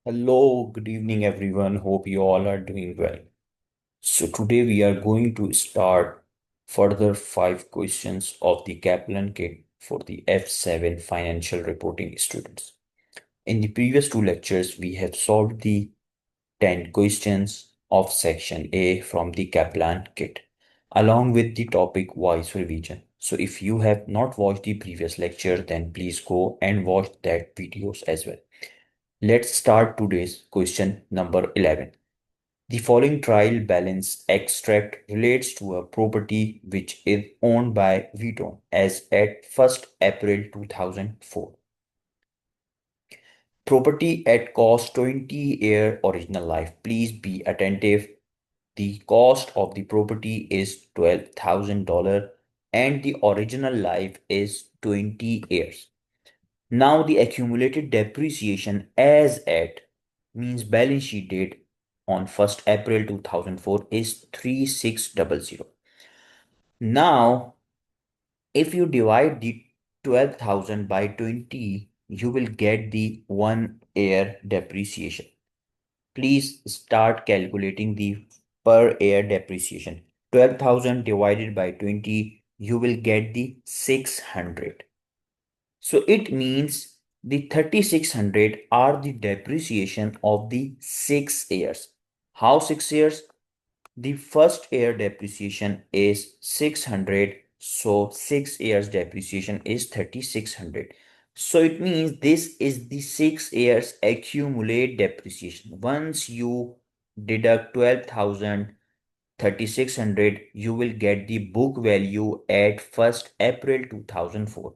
Hello, good evening, everyone. Hope you all are doing well. So, today we are going to start further five questions of the Kaplan kit for the F7 financial reporting students. In the previous two lectures, we have solved the 10 questions of section A from the Kaplan kit, along with the topic wise revision. So, if you have not watched the previous lecture, then please go and watch that videos as well. Let's start today's question number 11. The following trial balance extract relates to a property which is owned by Vuitton as at 1st April 2004. Property at cost 20-year original life. Please be attentive. The cost of the property is $12,000 and the original life is 20 years. Now the accumulated depreciation as at means balance sheet date on 1st April 2004 is 3600. Now, if you divide the 12,000 by 20, you will get the 1 year depreciation. Please start calculating the per year depreciation. 12,000 divided by 20, you will get the 600. So it means the 3600 are the depreciation of the 6 years. How 6 years? The first year depreciation is 600. So 6 years depreciation is 3600. So it means this is the 6 years accumulate depreciation. Once you deduct 12,000, 3600, you will get the book value at 1st April 2004.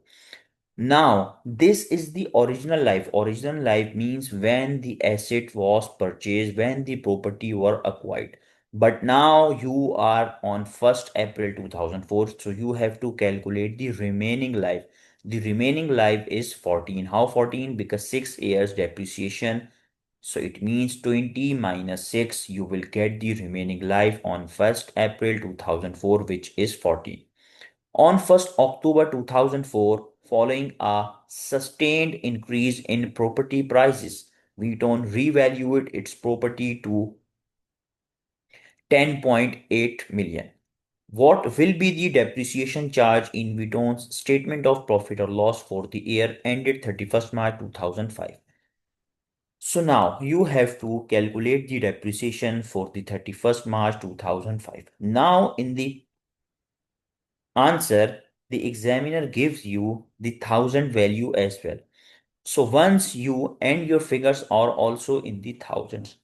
Now, this is the original life. Original life means when the asset was purchased, when the property were acquired. But now you are on 1st April 2004, so you have to calculate the remaining life. The remaining life is 14. How 14? Because 6 years depreciation. So it means 20 minus 6, you will get the remaining life on 1st April 2004, which is 14. On 1st October 2004, following a sustained increase in property prices, Vuitton revalued its property to 10.8 million. What will be the depreciation charge in Vuitton's statement of profit or loss for the year ended 31st March 2005? So now you have to calculate the depreciation for the 31st March 2005. Now in the answer, the examiner gives you the thousand value as well. So once you and your figures are also in the thousands.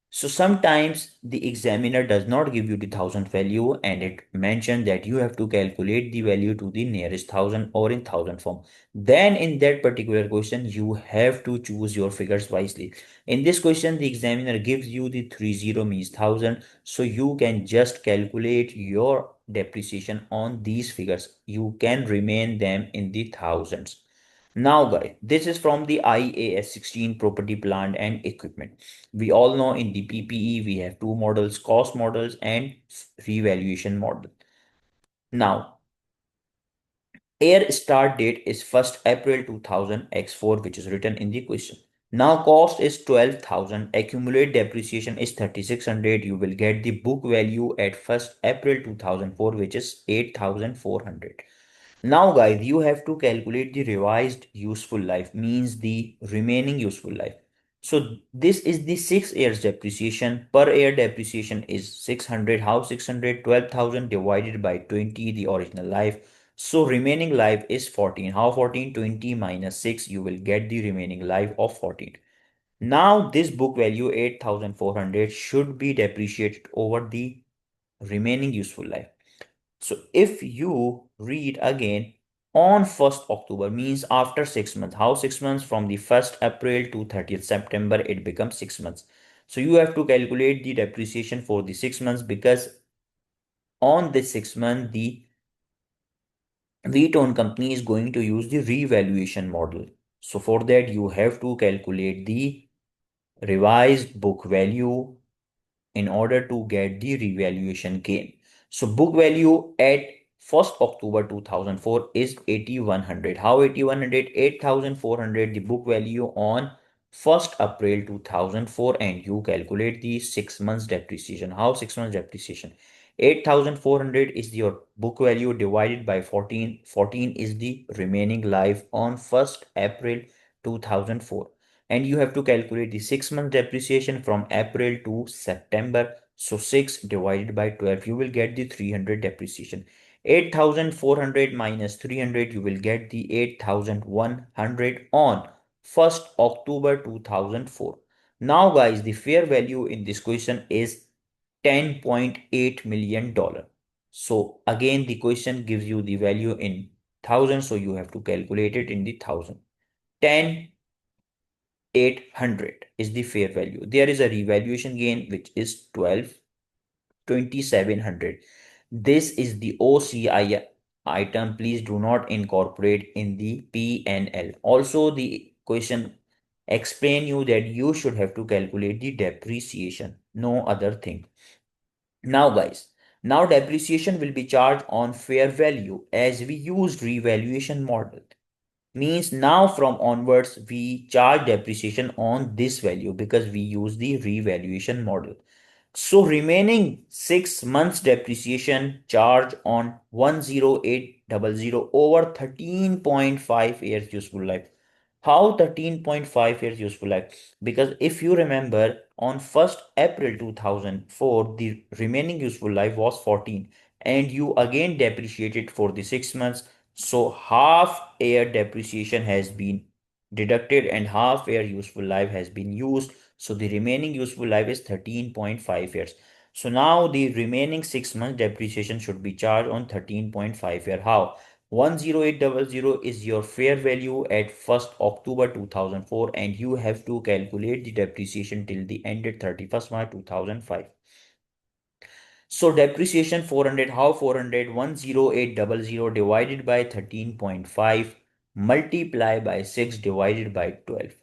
So sometimes the examiner does not give you the thousand value and it mentioned that you have to calculate the value to the nearest thousand or in thousand form. Then in that particular question, you have to choose your figures wisely. In this question, the examiner gives you the 30 means thousand. So you can just calculate your depreciation on these figures. You can remain them in the thousands. Now, guys, this is from the IAS 16 property, plant and equipment. We all know in the PPE we have two models, cost models and revaluation model. Now, air start date is 1st April 2000 X4, which is written in the question. Now, cost is 12,000. Accumulate depreciation is 3600. You will get the book value at 1st April 2004, which is 8400. Now, guys, you have to calculate the revised useful life, means the remaining useful life. So this is the 6 years depreciation. Per year depreciation is 600. How 600? 12,000 divided by 20, the original life. So remaining life is 14. How 14? 20 minus 6, you will get the remaining life of 14. Now this book value 8400 should be depreciated over the remaining useful life. So if you read again on 1st October means after 6 months. How 6 months? From the 1st April to 30th September, it becomes 6 months. So you have to calculate the depreciation for the 6 months because on this 6 month, the Vuitton company is going to use the revaluation model. So for that, you have to calculate the revised book value in order to get the revaluation gain. So book value at 1st October 2004 is 8100. How 8100? 8400 the book value on 1st April 2004 and you calculate the 6 months depreciation. How 6 months depreciation? 8,400 is your book value divided by 14. 14 is the remaining life on 1st April 2004. And you have to calculate the 6 months depreciation from April to September. So 6 divided by 12, you will get the 300 depreciation. 8,400 minus 300, you will get the 8,100 on 1st October 2004. Now guys, the fair value in this question is $10.8 million. So again, the question gives you the value in thousand, so you have to calculate it in the thousand. 10,800 is the fair value. There is a revaluation gain which is 12,2,700. This is the OCI item. Please do not incorporate in the P&L. Also, the question explain you that you should have to calculate the depreciation, no other thing. Now guys, now depreciation will be charged on fair value as we used revaluation model. Means now from onwards we charge depreciation on this value because we use the revaluation model. So remaining 6 months depreciation charge on 10800 over 13.5 years useful life. How 13.5 years useful life? Because if you remember on 1st April 2004, the remaining useful life was 14 and you again depreciated for the 6 months. So half year depreciation has been deducted and half year useful life has been used. So the remaining useful life is 13.5 years. So now the remaining 6 months depreciation should be charged on 13.5 year. How? 10800 is your fair value at 1st October 2004 and you have to calculate the depreciation till the ended 31st March 2005. So depreciation 400, how 400? 10800 divided by 13.5 multiply by 6 divided by 12.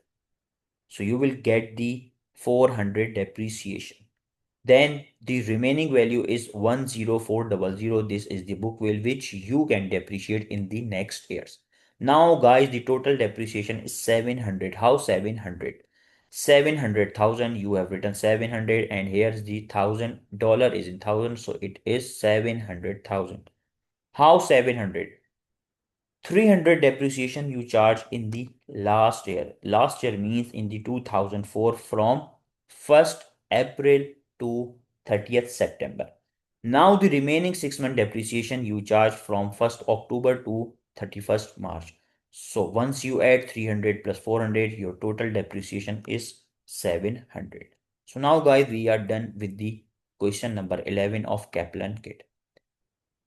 So you will get the 400 depreciation. Then the remaining value is 10400. This is the book value which you can depreciate in the next years. Now guys, the total depreciation is 700. How 700? 700,000, you have written 700 and here's the $1,000 is in thousand, so it is 700,000. How 700? 300 depreciation you charge in the last year. Last year means in the 2004 from 1st April to 30th September. Now the remaining 6 month depreciation you charge from 1st October to 31st March. So once you add 300 plus 400, your total depreciation is 700. So now guys, we are done with the question number 11 of Kaplan kit.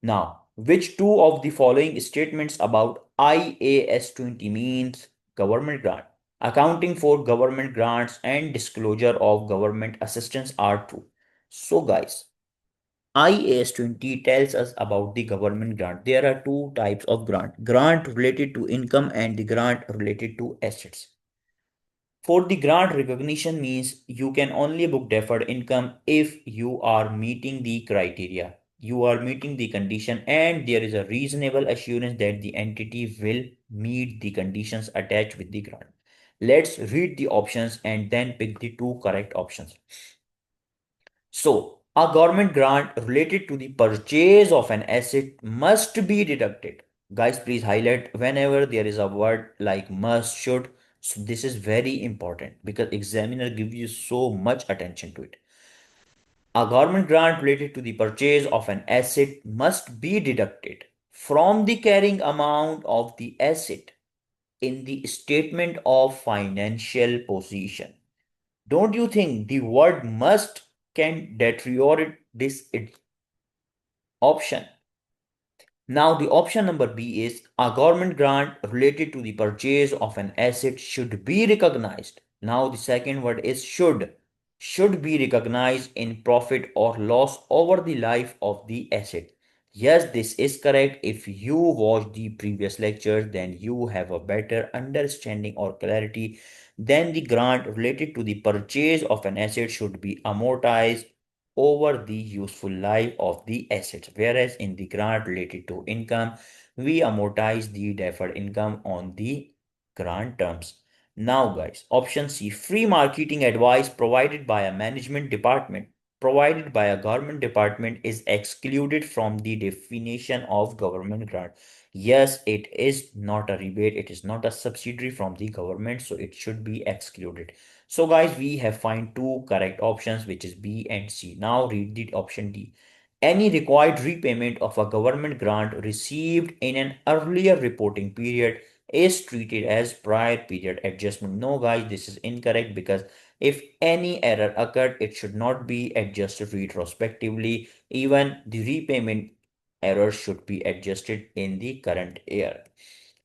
Now, which two of the following statements about IAS 20 means government grant? Accounting for government grants and disclosure of government assistance are true. So, guys, IAS 20 tells us about the government grant. There are two types of grant related to income and the grant related to assets. For the grant recognition means you can only book deferred income if you are meeting the criteria. You are meeting the condition and there is a reasonable assurance that the entity will meet the conditions attached with the grant. Let's read the options and then pick the two correct options. So, a government grant related to the purchase of an asset must be deducted. Guys, please highlight whenever there is a word like must, should. So this is very important because examiner gives you so much attention to it. A government grant related to the purchase of an asset must be deducted from the carrying amount of the asset in the statement of financial position. Don't you think the word must can deteriorate this option? Now, the option number B is a government grant related to the purchase of an asset should be recognized. Now, the second word is should. Should be recognized in profit or loss over the life of the asset. Yes, this is correct. If you watch the previous lectures, then you have a better understanding or clarity. Then the grant related to the purchase of an asset should be amortized over the useful life of the assets. Whereas in the grant related to income, we amortize the deferred income on the grant terms. Now, guys, option C, free marketing advice provided by a management department, provided by a government department is excluded from the definition of government grant. Yes, it is not a rebate, it is not a subsidiary from the government, so it should be excluded. So, guys, we have find two correct options, which is B and C. Now, read the option D. Any required repayment of a government grant received in an earlier reporting period is treated as prior period adjustment. No, guys, this is incorrect because if any error occurred, it should not be adjusted retrospectively. Even the repayment error should be adjusted in the current year.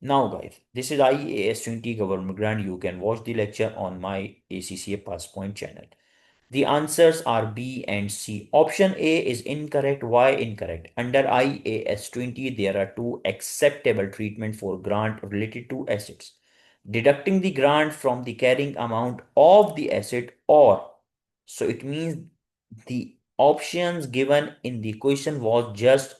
Now, guys, this is IAS 20 government grant. You can watch the lecture on my ACCA Pass Point channel. The answers are B and C. Option A is incorrect. Why incorrect? Under IAS 20, there are two acceptable treatment for grant related to assets. Deducting the grant from the carrying amount of the asset, or so it means the options given in the question was just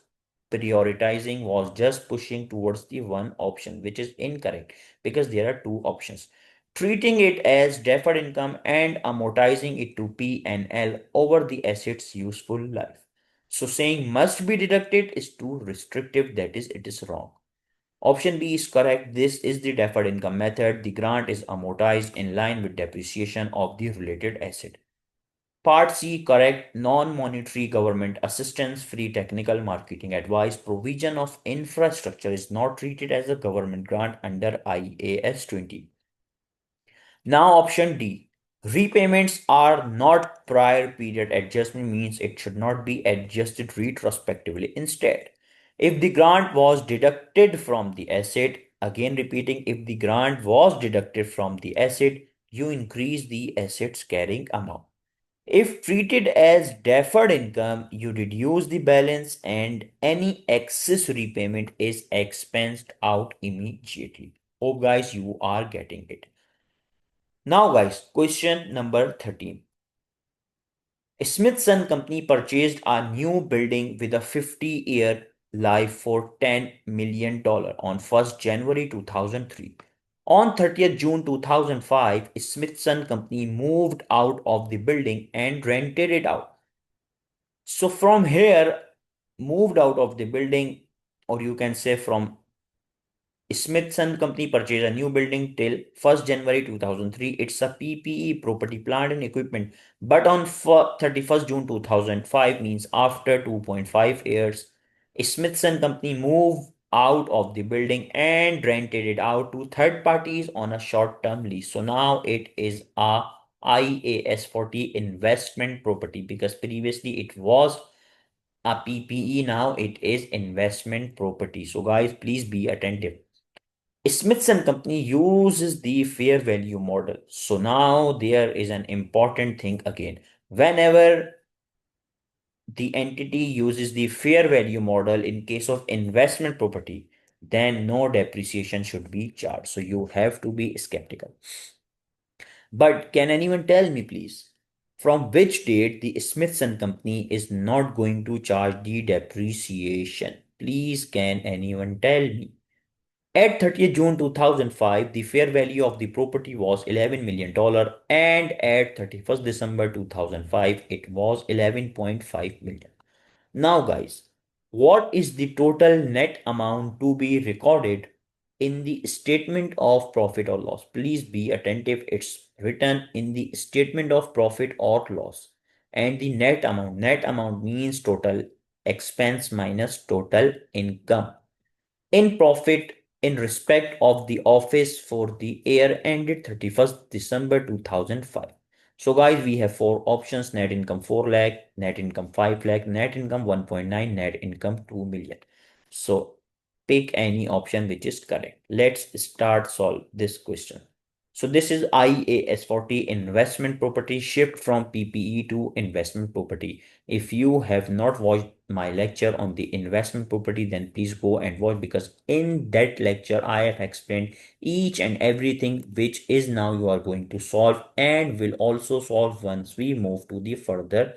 prioritizing, was just pushing towards the one option, which is incorrect because there are two options. Treating it as deferred income and amortizing it to P and L over the asset's useful life. So saying must be deducted is too restrictive, that is, it is wrong. Option B is correct. This is the deferred income method. The grant is amortized in line with depreciation of the related asset. Part C, correct. Non-monetary government assistance, free technical marketing advice, provision of infrastructure is not treated as a government grant under IAS 20. Now option D. Repayments are not prior period adjustment, means it should not be adjusted retrospectively. Instead, if the grant was deducted from the asset, again repeating, if the grant was deducted from the asset, you increase the asset's carrying amount. If treated as deferred income, you reduce the balance and any excess repayment is expensed out immediately. Hope guys you are getting it. Now, guys, question number 13. Smithson Company purchased a new building with a 50-year life for $10 million on 1st January 2003. On 30th June 2005, Smithson Company moved out of the building and rented it out. So from here, moved out of the building, or you can say from Smithson Company purchased a new building till 1st January 2003. It's a PPE, property, plant and equipment. But on 31st June 2005, means after 2.5 years, Smithson Company moved out of the building and rented it out to third parties on a short-term lease. So now it is a IAS 40 investment property because previously it was a PPE, now it is investment property. So guys, please be attentive. Smithson Company uses the fair value model. So now there is an important thing again. Whenever the entity uses the fair value model in case of investment property, then no depreciation should be charged. So you have to be skeptical. But can anyone tell me, please, from which date the Smithson Company is not going to charge the depreciation? Please, can anyone tell me? At 30th June 2005, the fair value of the property was $11 million and at 31st December 2005, it was 11.5 million. Now, guys, what is the total net amount to be recorded in the statement of profit or loss? Please be attentive. It's written in the statement of profit or loss. And the net amount. Net amount means total expense minus total income in profit in respect of the office for the year ended 31st December 2005. So guys, we have four options: net income 4 lakh, net income 5 lakh, net income 1.9, net income 2 million. So pick any option which is correct. Let's start solve this question. So this is IAS 40 investment property shift from PPE to investment property. If you have not watched my lecture on the investment property, then please go and watch because in that lecture I have explained each and everything which is now you are going to solve and will also solve once we move to the further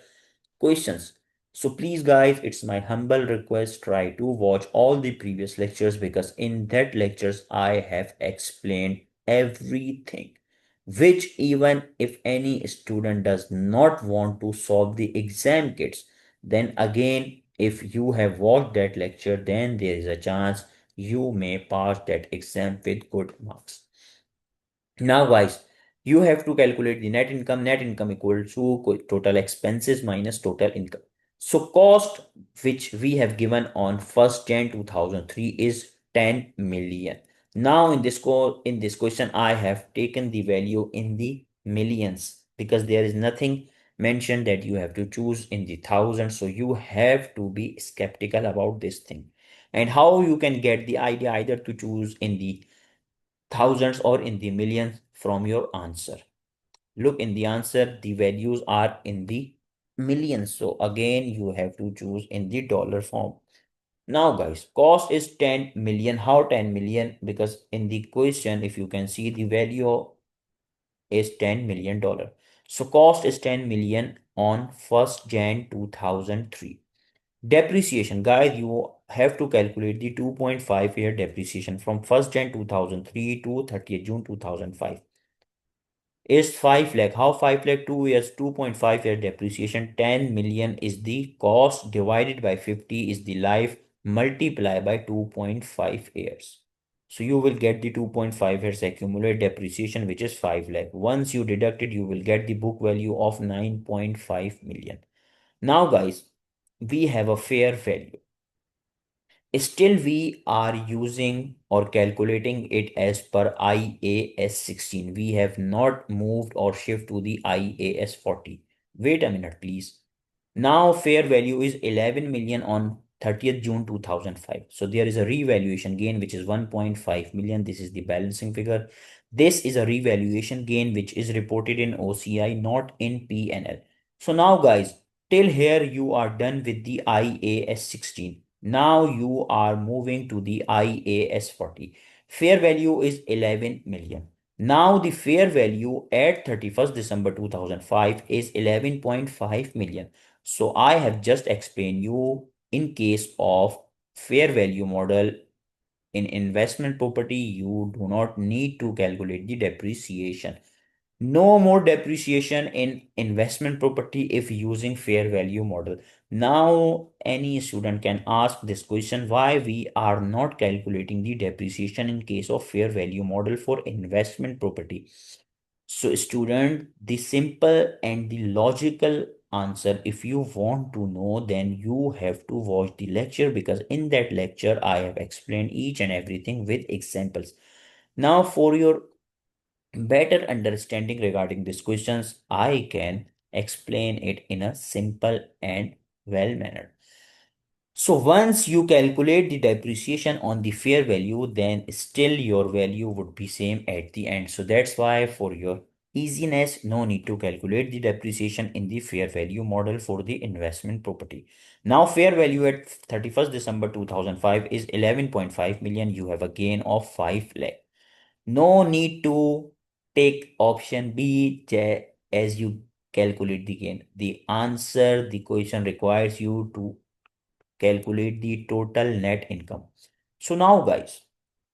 questions. So please guys, it's my humble request, try to watch all the previous lectures because in that lectures I have explained everything. which even if any student does not want to solve the exam kits, then again, if you have watched that lecture, then there is a chance you may pass that exam with good marks. Now, guys, you have to calculate the net income. Net income equal to total expenses minus total income. So, cost which we have given on 1st Jan 2003 is 10 million. Now, in this question, I have taken the value in the millions because there is nothing mentioned that you have to choose in the thousands. So, you have to be skeptical about this thing. And how you can get the idea either to choose in the thousands or in the millions from your answer. Look in the answer, the values are in the millions. So again, you have to choose in the dollar form. Now, guys, cost is 10 million. How 10 million? Because in the question, if you can see, the value is $10 million. So cost is 10 million on 1st Jan 2003. Depreciation, guys, you have to calculate the 2.5 year depreciation from 1st Jan 2003 to 30th June 2005 is 5 lakh. How 5 lakh? 2 years, 2.5 year depreciation. 10 million is the cost divided by 50 is the life multiply by 2.5 years. So you will get the 2.5 years accumulated depreciation, which is 5 lakh. Once you deduct it, you will get the book value of 9.5 million. Now, guys, we have a fair value. Still, we are using or calculating it as per IAS 16. We have not moved or shift to the IAS 40. Wait a minute, please. Now, fair value is 11 million on 30th June 2005. So there is a revaluation gain, which is 1.5 million. This is the balancing figure. This is a revaluation gain, which is reported in OCI, not in P&L. So now, guys, till here you are done with the IAS 16. Now you are moving to the IAS 40. Fair value is 11 million. Now the fair value at 31st December 2005 is 11.5 million. So I have just explained you in case of fair value model in investment property, you do not need to calculate the depreciation. No more depreciation in investment property if using fair value model. Now, any student can ask this question, why we are not calculating the depreciation in case of fair value model for investment property. So, student, the simple and the logical answer, if you want to know, then you have to watch the lecture because in that lecture, I have explained each and everything with examples. Now, for your better understanding regarding these questions, I can explain it in a simple and well manner. So once you calculate the depreciation on the fair value, then still your value would be same at the end. So that's why for your easiness, no need to calculate the depreciation in the fair value model for the investment property. Now fair value at 31st December 2005 is 11.5 million. You have a gain of 5 lakh. No need to take option B as you calculate the gain. The answer, the question requires you to calculate the total net income. So now guys,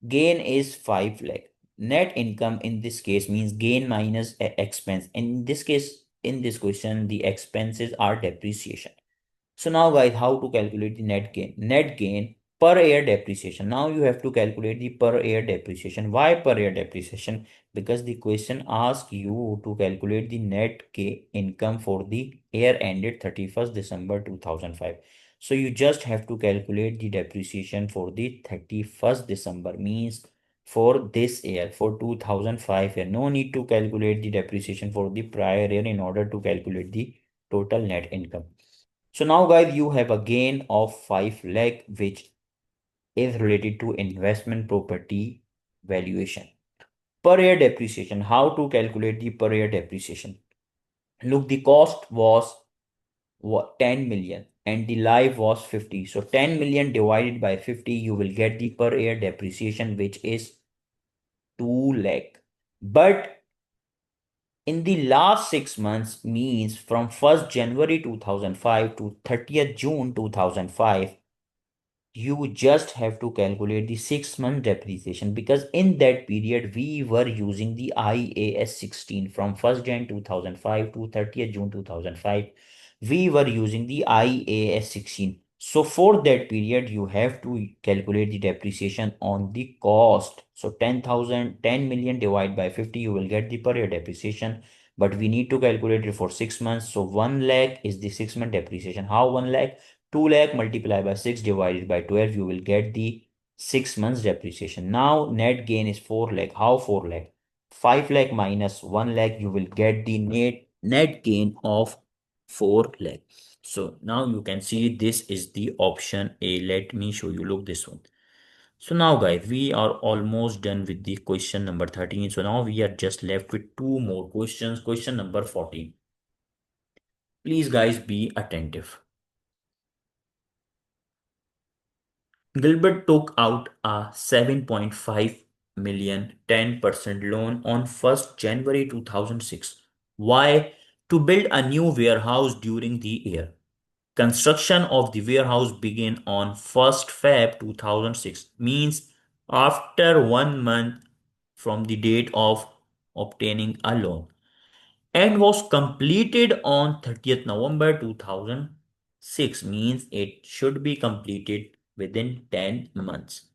gain is 5 lakh. Net income in this case means gain minus expense. In this case, in this question, the expenses are depreciation. So now guys, how to calculate the net gain? Net gain per year depreciation. Now you have to calculate the per year depreciation. Why per year depreciation? Because the question asks you to calculate the net income for the year ended 31st December 2005. So you just have to calculate the depreciation for the 31st December means for this year for 2005 year. No need to calculate the depreciation for the prior year in order to calculate the total net income. So now guys, you have a gain of 5 lakh, which is related to investment property valuation. Per year depreciation. How to calculate the per year depreciation? Look, the cost was 10 million and the life was 50. So 10 million divided by 50, you will get the per year depreciation, which is 2 lakh. But in the last 6 months means from 1st January 2005 to 30th June 2005, you just have to calculate the 6 month depreciation, because in that period we were using the IAS 16 from 1st Jan 2005 to 30th June 2005. We were using the IAS 16. So for that period, you have to calculate the depreciation on the cost. So 10 million divided by 50, you will get the per year depreciation. But we need to calculate it for 6 months. So 1 lakh is the 6 month depreciation. How 1 lakh? 2 lakh multiplied by 6 divided by 12, you will get the 6 months depreciation. Now net gain is 4 lakh. How 4 lakh? 5 lakh minus 1 lakh, you will get the net gain of 4 lakh. So now you can see this is the option A. Let me show you. Look this one. So now guys, we are almost done with the question number 13. So now we are just left with two more questions. Question number 14. Please guys be attentive. Gilbert took out a 7.5 million 10% loan on 1st January 2006. Why? To build a new warehouse during the year. Construction of the warehouse began on 1st Feb 2006, means after 1 month from the date of obtaining a loan, and was completed on 30th November 2006, means it should be completed within 10 months.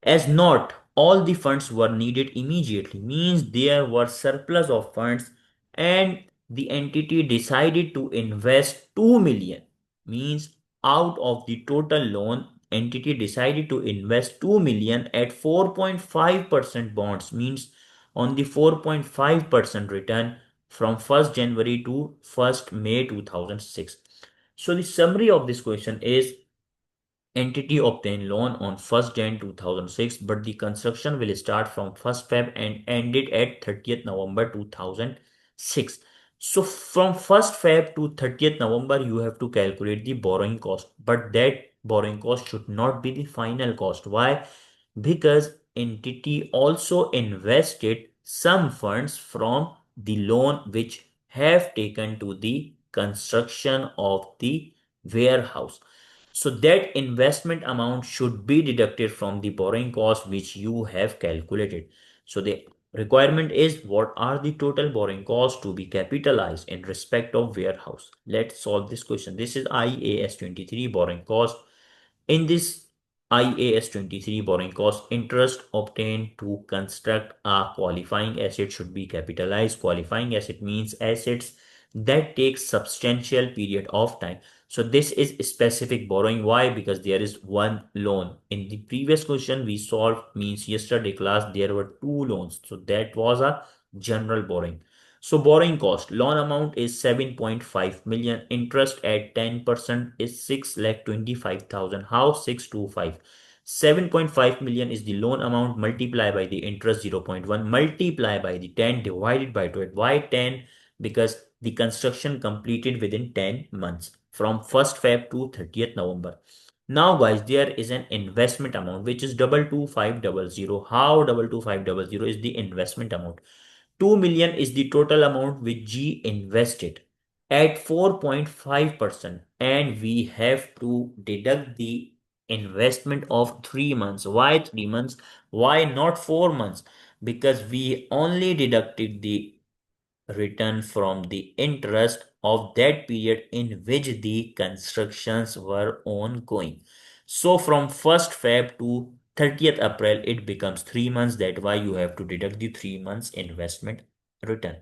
As not all the funds were needed immediately, means there were surplus of funds and the entity decided to invest 2 million, means out of the total loan entity decided to invest 2 million at 4.5% bonds, means on the 4.5% return from 1st January to 1st May 2006. So the summary of this question is: entity obtained loan on 1st Jan 2006, but the construction will start from 1st Feb and ended at 30th November 2006. So from 1st Feb to 30th November, you have to calculate the borrowing cost, but that borrowing cost should not be the final cost. Why? Because entity also invested some funds from the loan which have taken to the construction of the warehouse. So that investment amount should be deducted from the borrowing cost which you have calculated. So the requirement is, what are the total borrowing costs to be capitalized in respect of warehouse? Let's solve this question. This is IAS 23 borrowing cost. In this IAS 23 borrowing cost, interest obtained to construct a qualifying asset should be capitalized. Qualifying asset means assets that take substantial period of time. So this is specific borrowing. Why? Because there is one loan. In the previous question we solved, means yesterday class, there were two loans. So that was a general borrowing. So borrowing cost, loan amount is 7.5 million. Interest at 10% is 6,25,000. How? 625. 7.5 million is the loan amount, multiplied by the interest 0.1, multiply by the 10 divided by 12. Why 10? Because the construction completed within 10 months from 1st Feb to 30th November. Now guys, there is an investment amount which is 22500. How 22500 is the investment amount? 2 million is the total amount which G invested at 4.5%, and we have to deduct the investment of 3 months. Why 3 months? Why not 4 months? Because we only deducted the return from the interest of that period in which the constructions were ongoing. So from 1st Feb to 30th April, it becomes 3 months. That's why you have to deduct the 3 months investment return.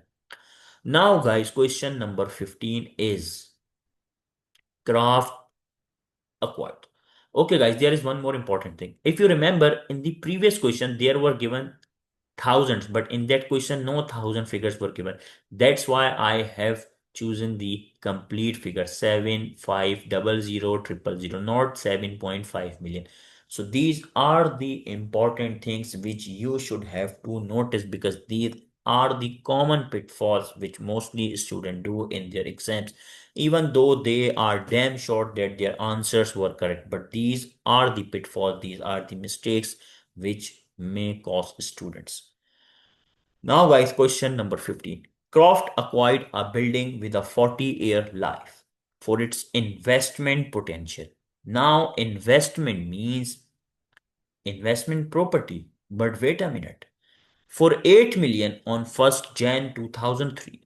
Now guys, question number 15 is craft acquired. Okay guys, there is one more important thing. If you remember, in the previous question there were given thousands, but in that question no thousand figures were given. That's why I have chosen the complete figure, 7,500,000, not 7.5 million. So these are the important things which you should have to notice, because these are the common pitfalls which mostly students do in their exams, even though they are damn sure that their answers were correct. But these are the pitfalls, these are the mistakes which may cause students. Now, guys, question number 15. Croft acquired a building with a 40-year life for its investment potential. Now, investment means investment property. But wait a minute. For 8 million on 1st Jan 2003,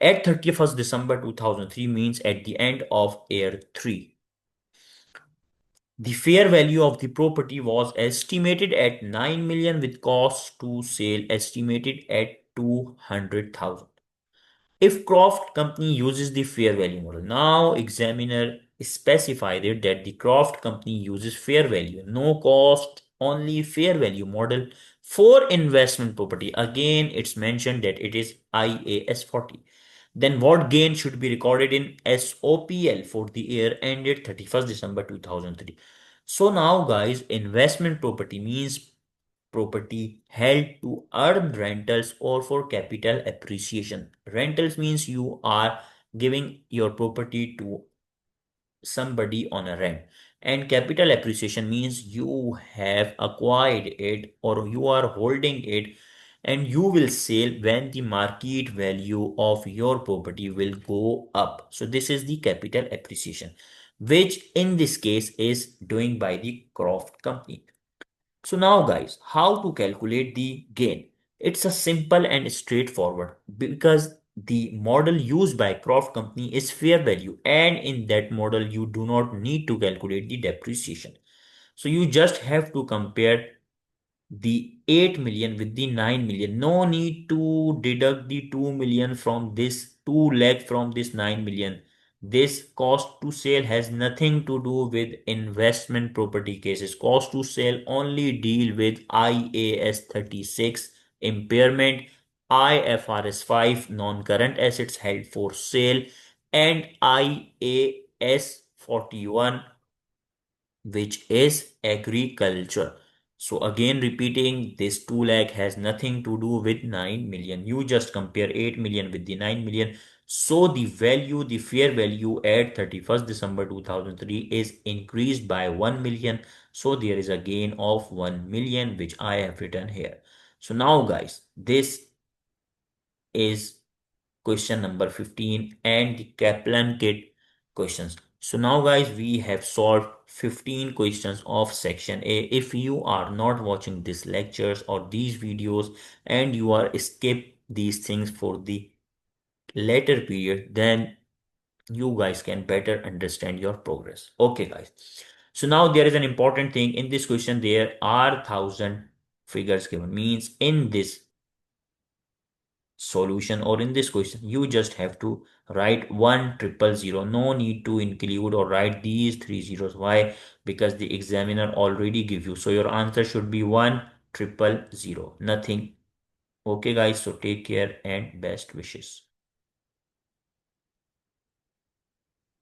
at 31st December 2003 means at the end of year 3. The fair value of the property was estimated at 9 million with cost to sale estimated at 200,000. If Croft company uses the fair value model, now examiner specified it that the Croft company uses fair value, no cost, only fair value model for investment property. Again, it's mentioned that it is IAS 40. Then what gain should be recorded in SOPL for the year ended 31st December 2003? So now guys, investment property means property held to earn rentals or for capital appreciation. Rentals means you are giving your property to somebody on a rent. And capital appreciation means you have acquired it or you are holding it and you will sell when the market value of your property will go up. So this is the capital appreciation, which in this case is doing by the Croft company. So now guys, how to calculate the gain? It's a simple and straightforward because the model used by Croft company is fair value and in that model you do not need to calculate the depreciation. So you just have to compare the 8 million with the 9 million. No need to deduct the 2 million from this 2 lakh from this 9 million. This cost to sale has nothing to do with investment property cases. Cost to sale only deal with IAS 36 impairment, IFRS 5 non-current assets held for sale, and IAS 41, which is agriculture. So again repeating, this 2 lakh has nothing to do with 9 million. You just compare 8 million with the 9 million. So the value, the fair value at 31st December 2003 is increased by 1 million. So there is a gain of 1 million, which I have written here. So now guys, this is question number 15 and the Kaplan kit questions. So now guys, we have solved 15 questions of section A. If you are not watching these lectures or these videos and you are skip these things for the later period, then you guys can better understand your progress. Okay guys. So now there is an important thing in this question. There are 1,000 figures given, means in this solution or in this question you just have to write 1,000. No need to include or write these three zeros. Why? Because the examiner already give you, so your answer should be 1,000, nothing. Okay guys, so take care and best wishes.